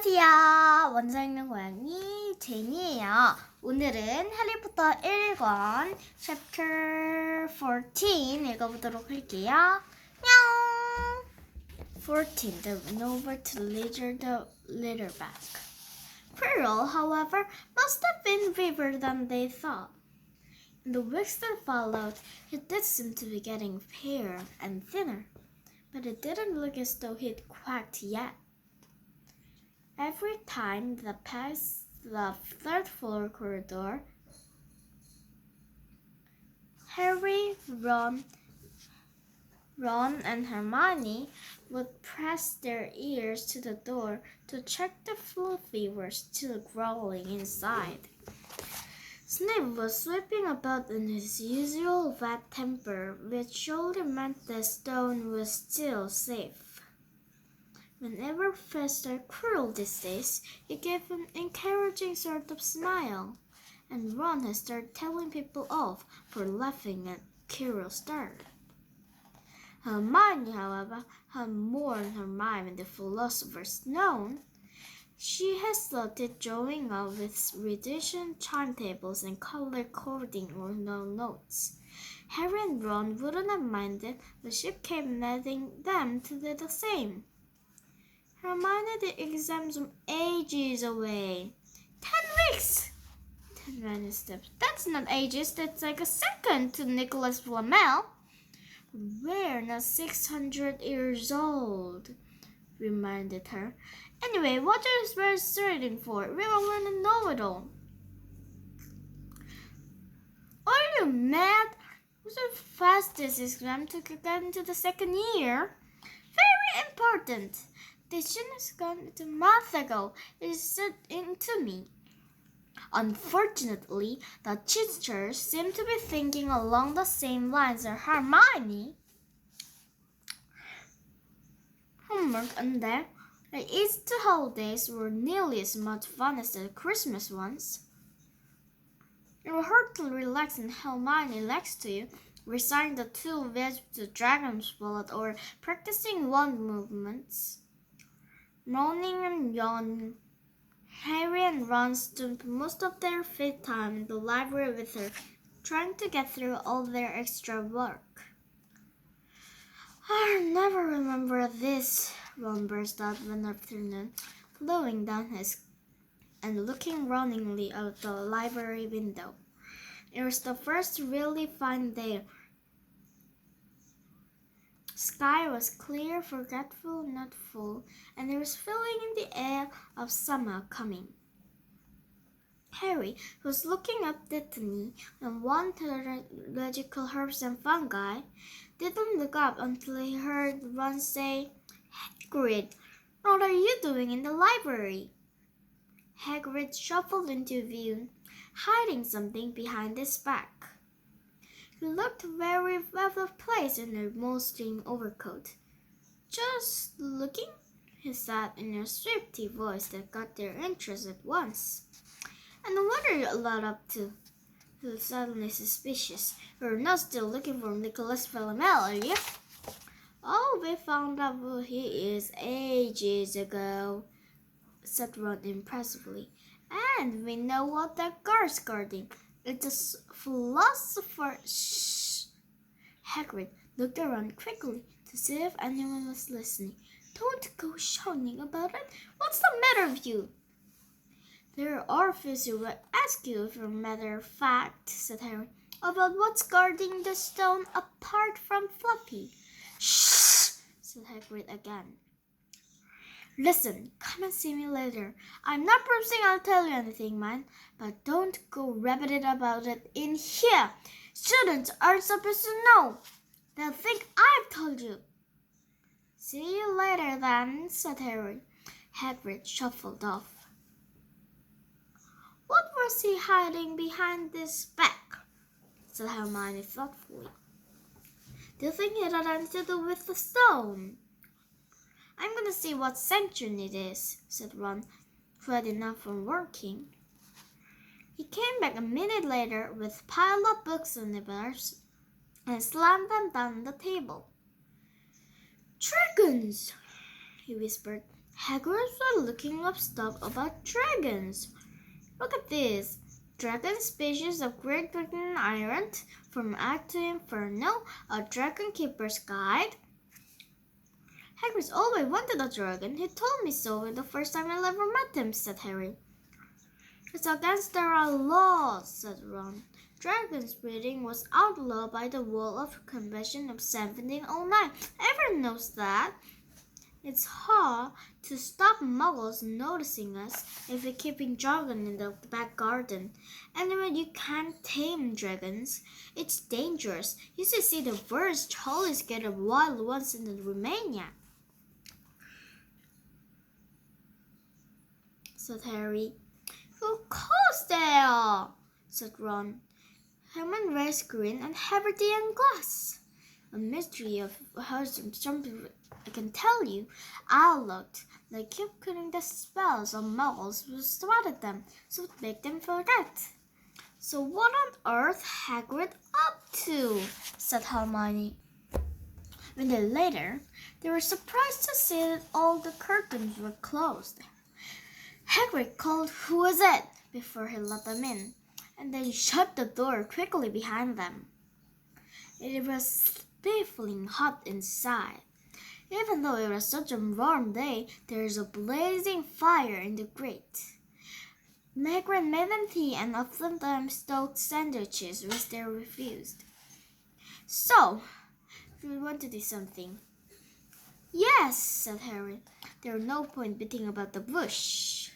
안녕하세요. 원서 읽는 고양이 제니예요. 오늘은 해리포터 1권 챕터 14 읽어보도록 할게요. 냥! 14. The maneuver to leader the litter back. Quirrell, however, must have been braver than they thought. In the weeks that followed, he did seem to be getting paler and thinner, but it didn't look as though he'd quacked yet. Every time they passed the third floor corridor, Harry, Ron, and Hermione would press their ears to the door to check the Fluffy were still growling inside. Snape was sweeping about in his usual bad temper, which surely meant the stone was still safe. Whenever Professor Quirrell these days, he gave an encouraging sort of smile, and Ron had started telling people off for laughing at Quirrell's start. Hermione, however, had more in her mind than the Philosopher's Stone. She hesitated drawing up with reduction timetables and color coding or no notes. Harry and Ron wouldn't have minded, but she kept nagging them to do the same. Hermione, the exams from ages away. 10 weeks! Hermione stepped. That's not ages, that's like a second to Nicholas Flamel. We're not 600 years old, reminded her. Anyway, what is we studying for? We will learn to know it all. Are you mad? What's the fastest exam to get into the second year? Very important. They shouldn't have gone into months ago. It set into me. Unfortunately, the teachers seem to be thinking along the same lines as Hermione. Homework and the Easter holidays were nearly as much fun as the Christmas ones. You were hard to relax and Hermione likes to you, reciting the two ways to Dragon's Wallet or practicing wand movements. Moaning and yawning, Harry and Ron spent most of their free time in the library with her, trying to get through all their extra work. I'll never remember this, Ron burst out one afternoon, flowing down his and looking warningly out the library window. It was the first really fine day. Sky was clear, forgetful, not full, and there was feeling in the air of summer coming. Harry, who was looking up Dittany and wanted magical herbs and fungi, didn't look up until he heard Ron say, Hagrid, what are you doing in the library? Hagrid shuffled into view, hiding something behind his back. He looked very out of place in a moleskin overcoat. Just looking, he said in a swift voice that got their interest at once. And what are you lot up to? He was suddenly suspicious. You're not still looking for Nicholas Flamel, are you? Oh, we found out who he is ages ago, said Ron impressively. And we know what that guard's guarding. It's a philosopher. Shh! Hagrid looked around quickly to see if anyone was listening. Don't go shouting about it. What's the matter with you? There are few who will ask you for a matter of fact, said Harry, about what's guarding the stone apart from Fluffy. Shh! said Hagrid again. Listen, come and see me later. I'm not promising I'll tell you anything, man, but don't go rabbiting about it in here. Students aren't supposed to know. They'll think I've told you. See you later then, said Harry. Hagrid shuffled off. What was he hiding behind this back? said Hermione thoughtfully. Do you think it had anything to do with the stone? I'm going to see what section it is, said Ron, who had enough from working. He came back a minute later with a pile of books and nibblers and slammed them down on the table. Dragons, he whispered. Hagrid was looking up stuff about dragons. Look at this. Dragon species of Great Britain Iron from Act to Inferno, a Dragon Keeper's Guide. Hagrid's always wanted a dragon. He told me so the first time I ever met him, said Harry. It's against our laws, said Ron. Dragon breeding was outlawed by the Wall of Convention of 1709. Everyone knows that. It's hard to stop muggles noticing us if we're keeping dragons in the back garden. Anyway, you can't tame dragons. It's dangerous. You should see the birds Charlie scared of wild ones in Romania, said Harry. Of course they are, said Ron. Hermione raised green and Harry and glass. A mystery of hers and something I can tell you. I looked. They keep putting the spells on muggles to started them, so it make them forget. So what on earth Hagrid up to? Said Hermione. A minute later, they were surprised to see that all the curtains were closed. Hagrid called, "Who is it?" before he let them in, and then shut the door quickly behind them. It was stifling hot inside. Even though it was such a warm day, there was a blazing fire in the grate. Hagrid made them tea and offered them stoked sandwiches, which they refused. So, we want to do something. Yes, said Harry. There was no point beating about the bush.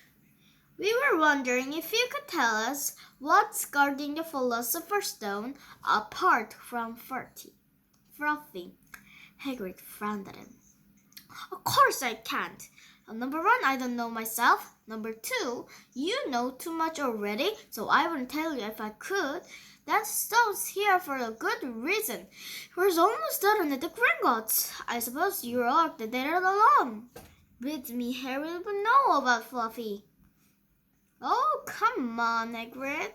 We were wondering if you could tell us what's guarding the Philosopher's Stone apart from Fluffy. Hagrid frowned at him. Of course I can't. Number one, I don't know myself. Number two, you know too much already, so I wouldn't tell you if I could. That stone's here for a good reason. We're almost done at the Gringotts. I suppose you're all the there alone. With me, Harry would know about Fluffy. Oh, come on, Hagrid.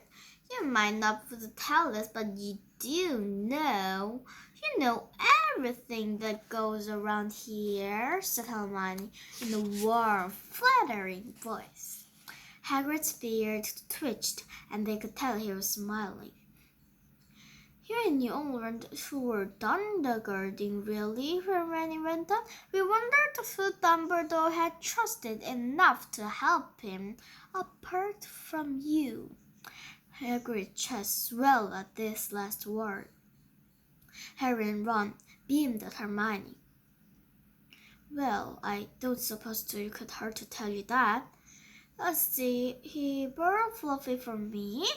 You might not tell us, but you do know. You know everything that goes around here, said Hermione in a warm, flattering voice. Hagrid's beard twitched, and they could tell he was smiling. You knew who were done the guarding, really, Hermione went on. We wondered who Dumbledore had trusted enough to help him, apart from you. Hagrid's chest swelled at this last word. Harry and Ron beamed at Hermione. Well, I don't suppose it could hurt to tell you that. Let's see, he borrowed Fluffy from me,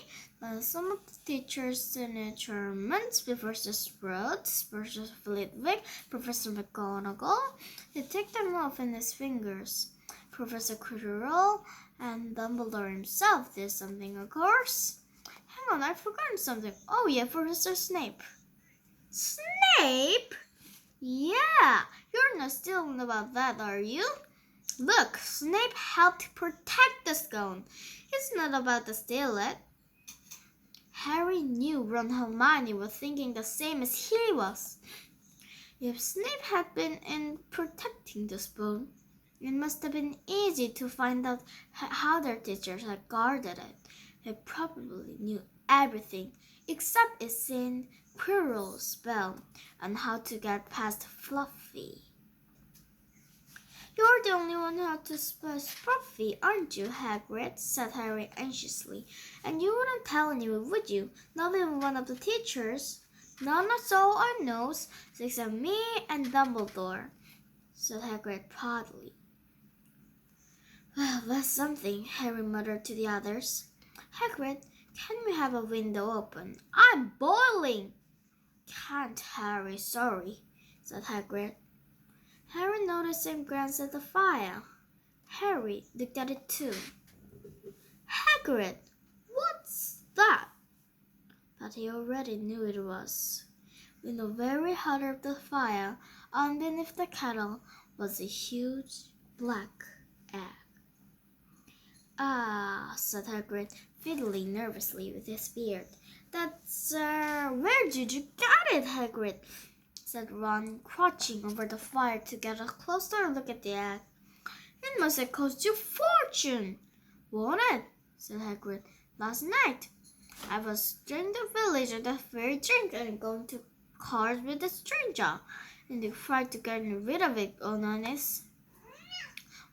some of the teacher's signatures, Professor Sprout, Professor Flitwick, Professor McGonagall. He took them off in his fingers. Professor Quirrell and Dumbledore himself did something, of course. Hang on, I've forgotten something. Oh yeah, Professor Snape. Snape? Yeah, you're not stealing about that, are you? Look, Snape helped protect the stone. It's not about to steal it. Harry knew Ron and Hermione were thinking the same as he was. If Snape had been in protecting the spoon, it must have been easy to find out how their teachers had guarded it. He probably knew everything except its in Quirrell's spell and how to get past Fluffy. You're the only one who had to spell Fluffy, aren't you, Hagrid? Said Harry anxiously. And you wouldn't tell anyone, would you? Not even one of the teachers? None of all our knows, except me and Dumbledore, said Hagrid proudly. Well, that's something, Harry muttered to the others. Hagrid, can we have a window open? I'm boiling. Can't, Harry, sorry, said Hagrid. Harry noticed and glanced at the fire. Harry looked at it too. Hagrid, what's that? But he already knew it was. In the very heart of the fire, underneath the kettle, was a huge black egg. Ah, said Hagrid, fiddling nervously with his beard. That's, where did you get it, Hagrid? Said Ron, crouching over the fire to get a closer look at the egg. It must have cost you a fortune. Won't it? Said Hagrid. Last night, I was in the village at a fairy drink and going to cards with a stranger, and they tried to get rid of it, honest.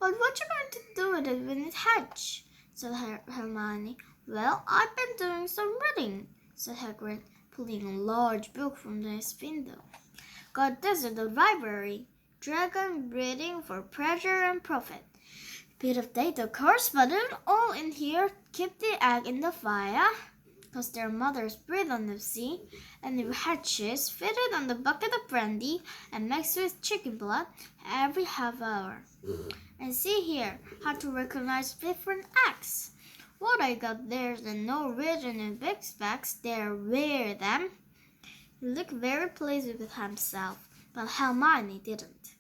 Well, what you going to do with it when it hatch? Said Hermione. Well, I've been doing some reading, said Hagrid, pulling a large book from his window. Got this at the library. Dragon breeding for pleasure and profit. Bit of data correspondent all in here. Keep the egg in the fire, 'cause their mothers breed on the sea, and if hatches, fit it on the bucket of brandy and mix with chicken blood every half hour. And see here, how to recognize different eggs. What I got there's no written in big specs. There wear them. He looked very pleased with himself, but Hermione didn't.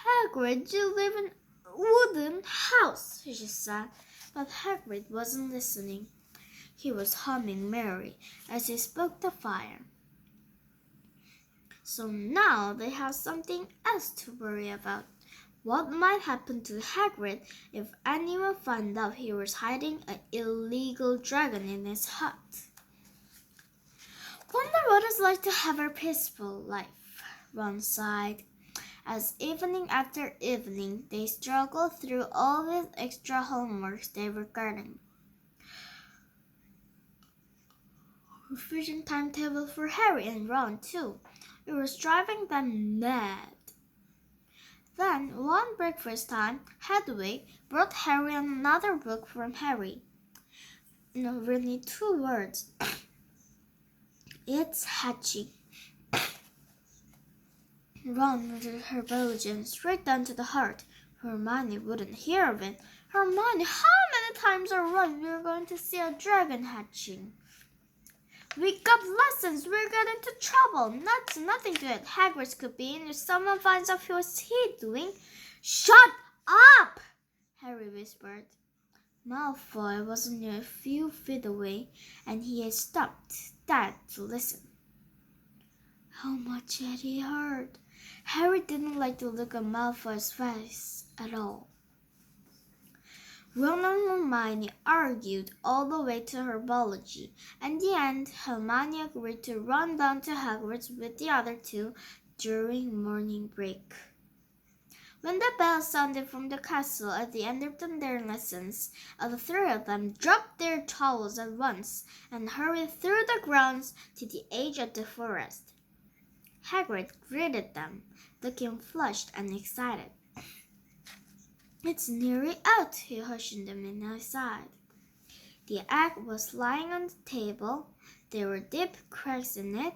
Hagrid, you live in a wooden house, she said, but Hagrid wasn't listening. He was humming merrily as he spoke the fire. So now they have something else to worry about. What might happen to Hagrid if anyone found out he was hiding an illegal dragon in his hut? Wonder what it's like to have a peaceful life, Ron sighed, as evening after evening they struggled through all the extra homeworks they were getting. Revision timetable for Harry and Ron, too. It was driving them mad. Then, one breakfast time, Hedwig brought Harry another book from Harry. No, really 2 words. It's hatching. Ron murdered her belgian straight down to the heart. Hermione wouldn't hear of it. Hermione, how many times are we going to see a dragon hatching? We got lessons. We're getting into trouble. That's nothing to it. Hagrid could be in if someone finds out what's he doing. Shut up! Harry whispered. Malfoy was only a few feet away, and he had stopped dead to listen. How much had he heard? Harry didn't like the look on Malfoy's face at all. Ron and Hermione argued all the way to herbology. In the end, Hermione agreed to run down to Hogwarts with the other 2 during morning break. When the bell sounded from the castle at the end of their lessons, all 3 of them dropped their towels at once and hurried through the grounds to the edge of the forest. Hagrid greeted them, looking flushed and excited. It's nearly out, he hushed them in aside. The egg was lying on the table. There were deep cracks in it.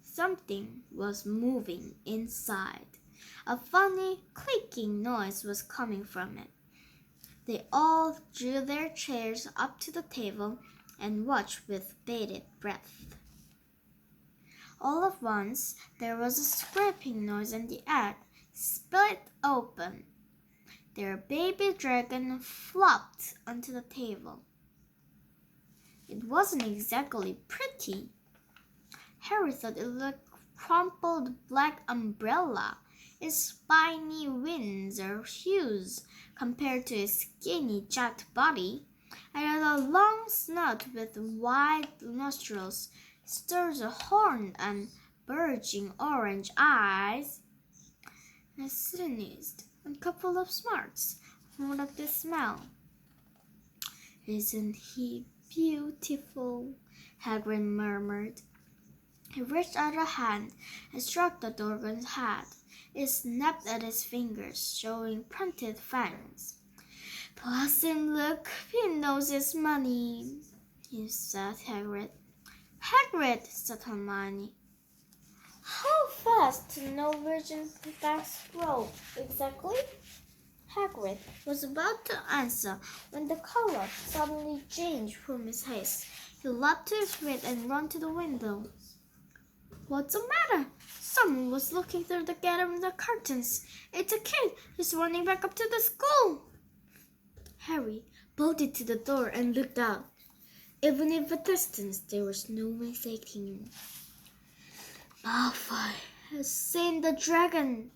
Something was moving inside. A funny clicking noise was coming from it. They all drew their chairs up to the table and watched with bated breath. All at once, there was a scraping noise and the egg split open. Their baby dragon flopped onto the table. It wasn't exactly pretty. Harry thought it looked like a crumpled black umbrella. Its spiny wings are huge compared to its skinny, jagged body. It had a long snout with wide nostrils, stirs of horn, and bulging orange eyes. It sneezed. A couple of smarts. What of the smell? Isn't he beautiful? Hagrid murmured. He reached out a hand and struck the dragon's head. It snapped at his fingers, showing printed fangs. Bless him, look, he knows his money, he said. Hagrid, said Hermione. How fast do Norwegian bats grow, exactly? Hagrid was about to answer when the color suddenly changed from his face. He leapt to his feet and ran to the window. What's the matter? Someone was looking through the gate of the curtains. It's a kid. He's running back up to the school. Harry bolted to the door and looked out. Even in the distance, there was no mistaking him. Malfoy has seen the dragon.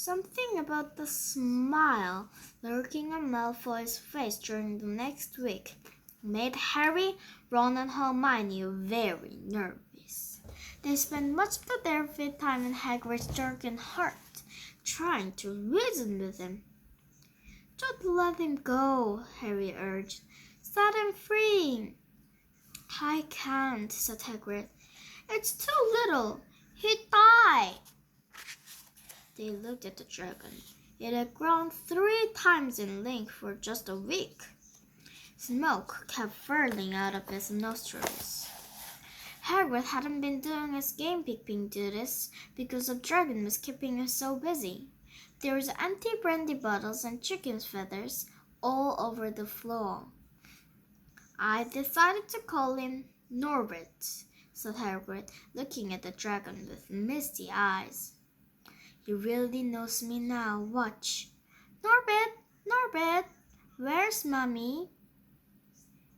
Something about the smile lurking on Malfoy's face during the next week made Harry, Ron, and Hermione very nervous. They spent much of their free time in Hagrid's darkened heart, trying to reason with him. "Don't let him go," Harry urged. "Set him free." "I can't," said Hagrid. "It's too little. He'd die." They looked at the dragon. It had grown 3 times in length for just a week. Smoke kept furling out of his nostrils. Hagrid hadn't been doing his gamekeeping duties because the dragon was keeping him so busy. There was empty brandy bottles and chicken's feathers all over the floor. "I decided to call him Norbert," said Hagrid, looking at the dragon with misty eyes. "He really knows me now. Watch. Norbert, Norbert, where's Mommy?"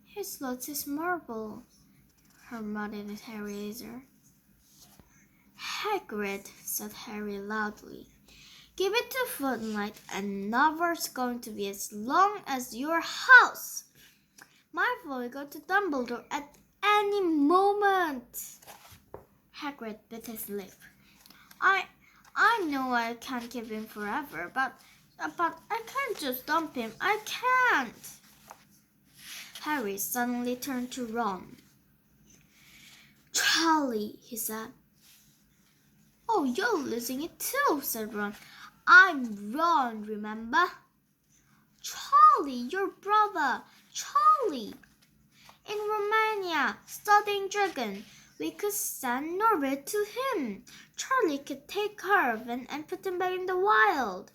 "He's lost his marble," Hermione and Harry answered. "Hagrid," said Harry loudly, "give it to Footlight, and Nover's going to be as long as your house. Malfoy will go to Dumbledore at any moment." Hagrid bit his lip. I know I can't keep him forever, but I can't just dump him. I can't." Harry suddenly turned to Ron. "Charlie," he said. "Oh, you're losing it too," said Ron. "I'm Ron, remember?" "Charlie, your brother, Charlie. In Romania, studying dragon. We could send Norbert to him. Charlie could take care of him and put him back in the wild."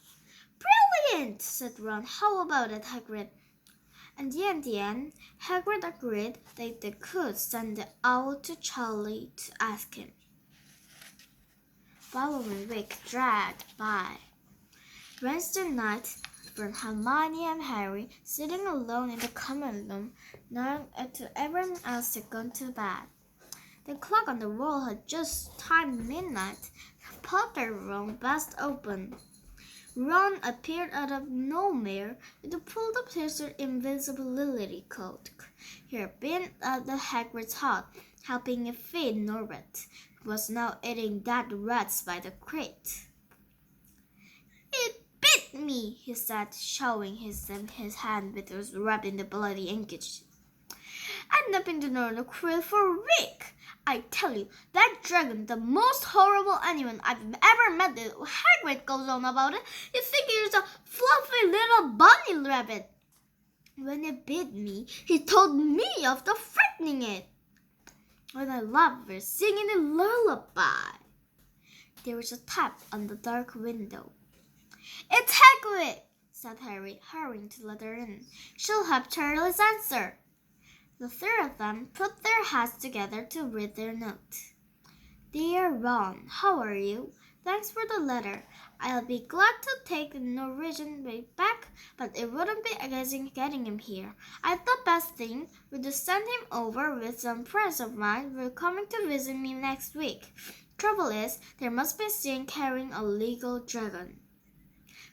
"Brilliant," said Ron. "How about it, Hagrid?" And in the end, Hagrid agreed that they could send the owl to Charlie to ask him. Following week dragged by. Wednesday night, found Hermione and Harry sitting alone in the common room, knowing that everyone else had gone to bed. The clock on the wall had just timed midnight. Potter's room burst open. Ron appeared out of nowhere with a pulled-up his invisibility cloak. He had been at the Hagrid's hut, helping him feed Norbert, who was now eating dead rats by the crate. "It bit me," he said, showing his hand with his wrapped in the bloody handkerchief. "I've not been to Northern Quill for a week. I tell you, that dragon, the most horrible animal I've ever met. Hagrid goes on about it. You think he's a fluffy little bunny rabbit. When it bit me, he told me off for frightening it. When I loved her, singing a lullaby." There was a tap on the dark window. "It's Hagrid," said Harry, hurrying to let her in. "She'll have Charlie's answer." The 3 of them put their heads together to read their note. "Dear Ron, how are you? Thanks for the letter. I'll be glad to take the Norwegian way back, but it wouldn't be easy getting him here. I thought the best thing would be to send him over with some friends of mine who are coming to visit me next week. Trouble is, there must be seen carrying a legal dragon.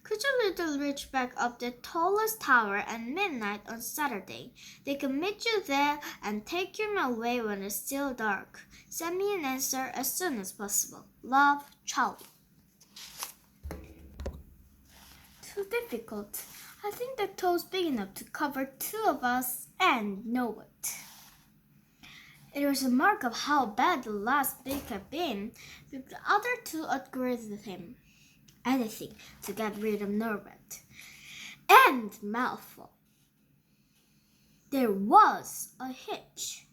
Could you little reach back up the tallest tower at midnight on Saturday? They can meet you there and take you away when it's still dark. Send me an answer as soon as possible. Love, Charlie." Too difficult. I think the toe's big enough to cover 2 of us and know it. It was a mark of how bad the last bit had been, but the other 2 agreed with him. Anything to get rid of Norbert and Malfoy. There was a hitch.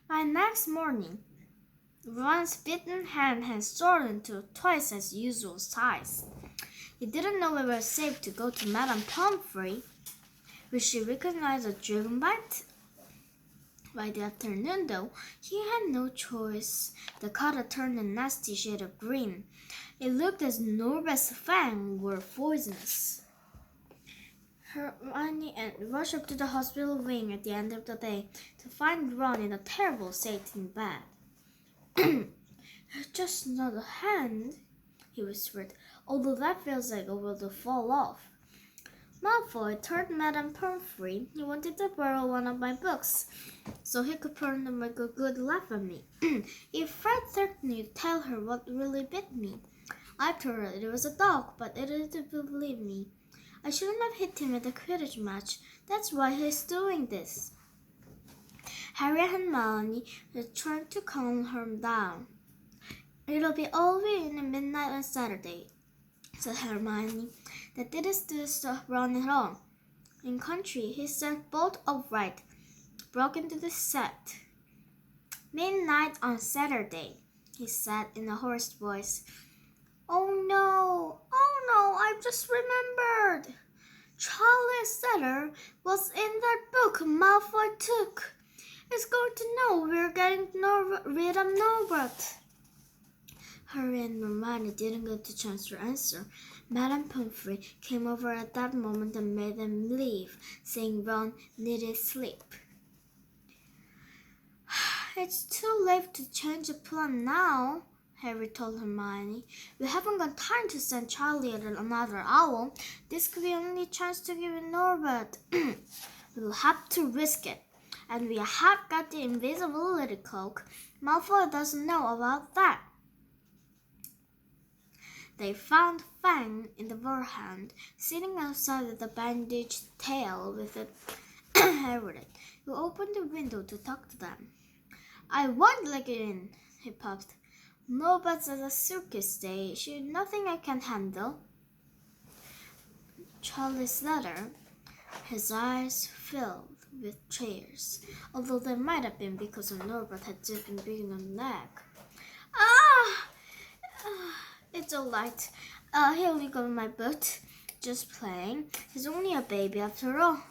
By next morning, Ron's bitten hand had shortened to twice its usual size. He didn't know it was safe to go to Madame Pomfrey. Would she recognize a dragon bite? By the afternoon, though, he had no choice. The cut had turned a nasty shade of green. It looked as Norbert's fangs were poisonous. Hermione rushed up to the hospital wing at the end of the day to find Ron in a terrible state in bed. "Just not a hand," he whispered. although that feels like it will fall off. Malfoy told Madame Pomfrey he wanted to borrow one of my books, so he could put on to make a good laugh at me. If Fred threatened to tell her what really bit me, I told her it was a dog, but it didn't believe me. I shouldn't have hit him at the Quidditch match. That's why he's doing this. Harry and Hermione were trying to calm her down. It'll be over in midnight on Saturday, said Hermione. That didn't stop running on. In country, he sat bolt upright, broke into the set. Midnight on Saturday, he said in a hoarse voice. Oh no, I just remembered. Charlie's letter was in that book Malfoy took. He's going to know we're getting rid of Norbert. Harry and Hermione didn't get a chance to answer. Madame Pomfrey came over at that moment and made them leave, saying Ron needed sleep. It's too late to change the plan now, Harry told Hermione. We haven't got time to send Charlie another owl. This could be the only chance to give it Norbert. We'll have to risk it. And we have got the invisibility cloak. Malfoy doesn't know about that. They found Fang in the warhound, sitting outside with a bandaged tail with a Harriet, who opened the window to talk to them. I won't let you in, he puffed. Nobody's at a circus stage. Nothing I can handle. Charlie's letter, his eyes filled with tears, although they might have been because Norbert had just been bitten on the neck. It's all right. Here we go, my boot. Just playing. He's only a baby after all.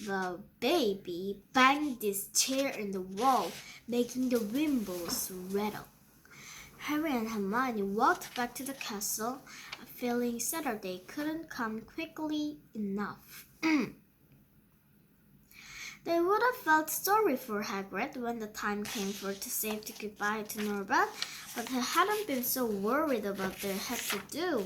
The baby banged his chair in the wall, making the wimbles rattle. Harry and Hermione walked back to the castle, feeling Saturday couldn't come quickly enough. They would have felt sorry for Hagrid when the time came for to say goodbye to Norbert, but they hadn't been so worried about what they had to do.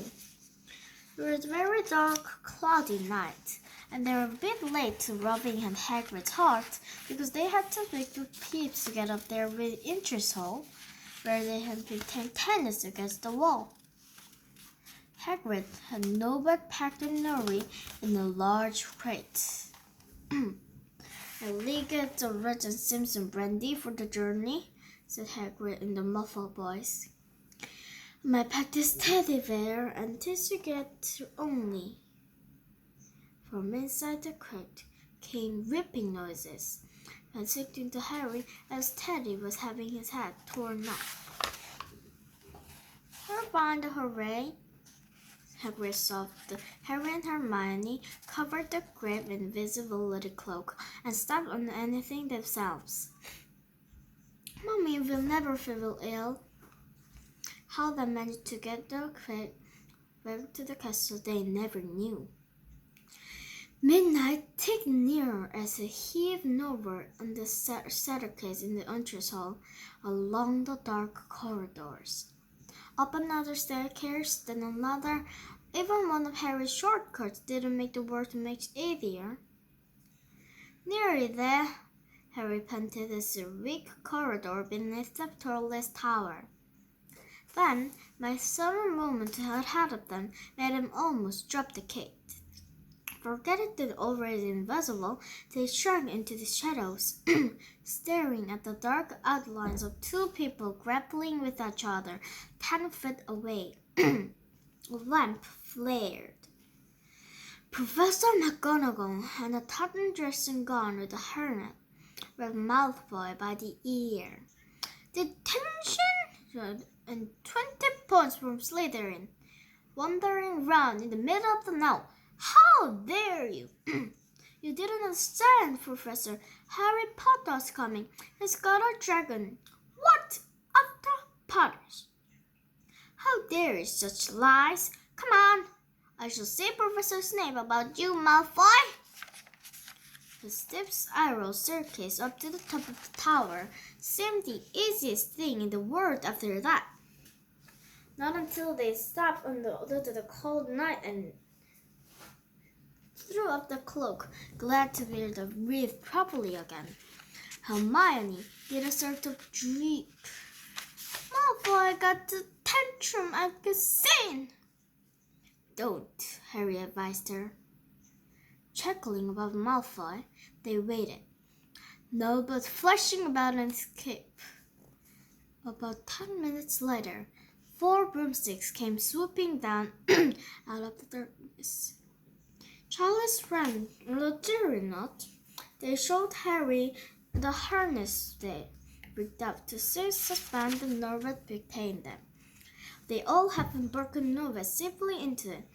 It was a very dark, cloudy night, and they were a bit late to Robin and Hagrid's heart because they had to make the peeps to get up there with Inches Hall, where they had been playing tennis against the wall. Hagrid had Norbert packed in Nori in a large crate. I'll get the Red and Simpson brandy for the journey, said Hagrid in the muffled voice. My packed is teddy bear and tissue get only. From inside the crate came ripping noises, and looked into Harry as Teddy was having his head torn off. Hermione, hooray! Hagrid sobbed. Harry and Hermione covered the grave in invisibility cloak and stepped on anything themselves. Mommy will never feel ill. How they managed to get the crate back to the castle they never knew. Midnight ticked nearer as he heaved Norbert on the staircase in the entrance hall along the dark corridors. Up another staircase, then another. Even one of Harry's shortcuts didn't make the work much easier. Nearly there, Harry panted as a weak corridor beneath the tallest tower. Then, my sudden movement ahead of them made him almost drop the key. Forgetting that already invisible, they shrunk into the shadows, staring at the dark outlines of two people grappling with each other 10 feet away. A lamp flared. Professor McGonagall and a tartan dressing gown with a hairnet grabbed Malfoy by the ear. Detention! And 20 points from Slytherin. Wandering round in the middle of the night. How dare you! You didn't understand, Professor. Harry Potter's coming. He's got a dragon. What? After Potters? How dare you such lies? Come on. I shall see Professor Snape about you, Malfoy. The steep spiral staircase up to the top of the tower seemed the easiest thing in the world after that. Not until they stopped under the cold night and threw up the cloak, glad to be able to breathe properly again. Hermione did a sort of dream. Malfoy got the tantrum at the scene. Don't, Harry advised her. Chuckling above Malfoy, they waited. No but flashing about an escape. About 10 minutes later, 4 broomsticks came swooping down out of the darkness. Charles ran daring not. They showed Harry the harness they rigged up to suspend the Norbert between them. They all had been broken Norbert safely into it,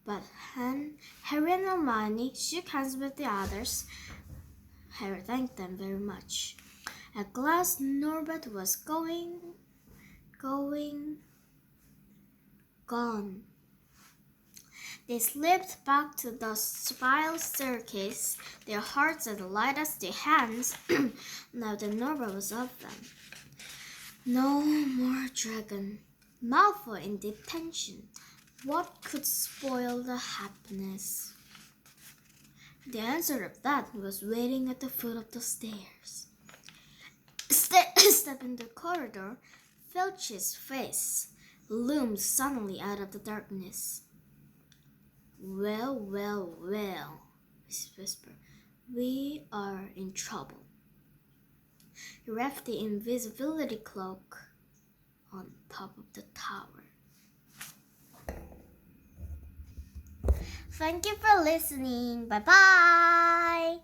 but Harry and Hermione shook hands with the others. Harry thanked them very much. At last, Norbert was gone. They slipped back to the spiral staircase, their hearts as light as their hands, now that Norbert was off them. No more dragon. Malfoy in detention. What could spoil the happiness? The answer of that was waiting at the foot of the stairs. Step in the corridor, Filch's face loomed suddenly out of the darkness. Well, well, well, he whispered. We are in trouble. He wrapped the invisibility cloak on top of the tower. Thank you for listening. Bye-bye.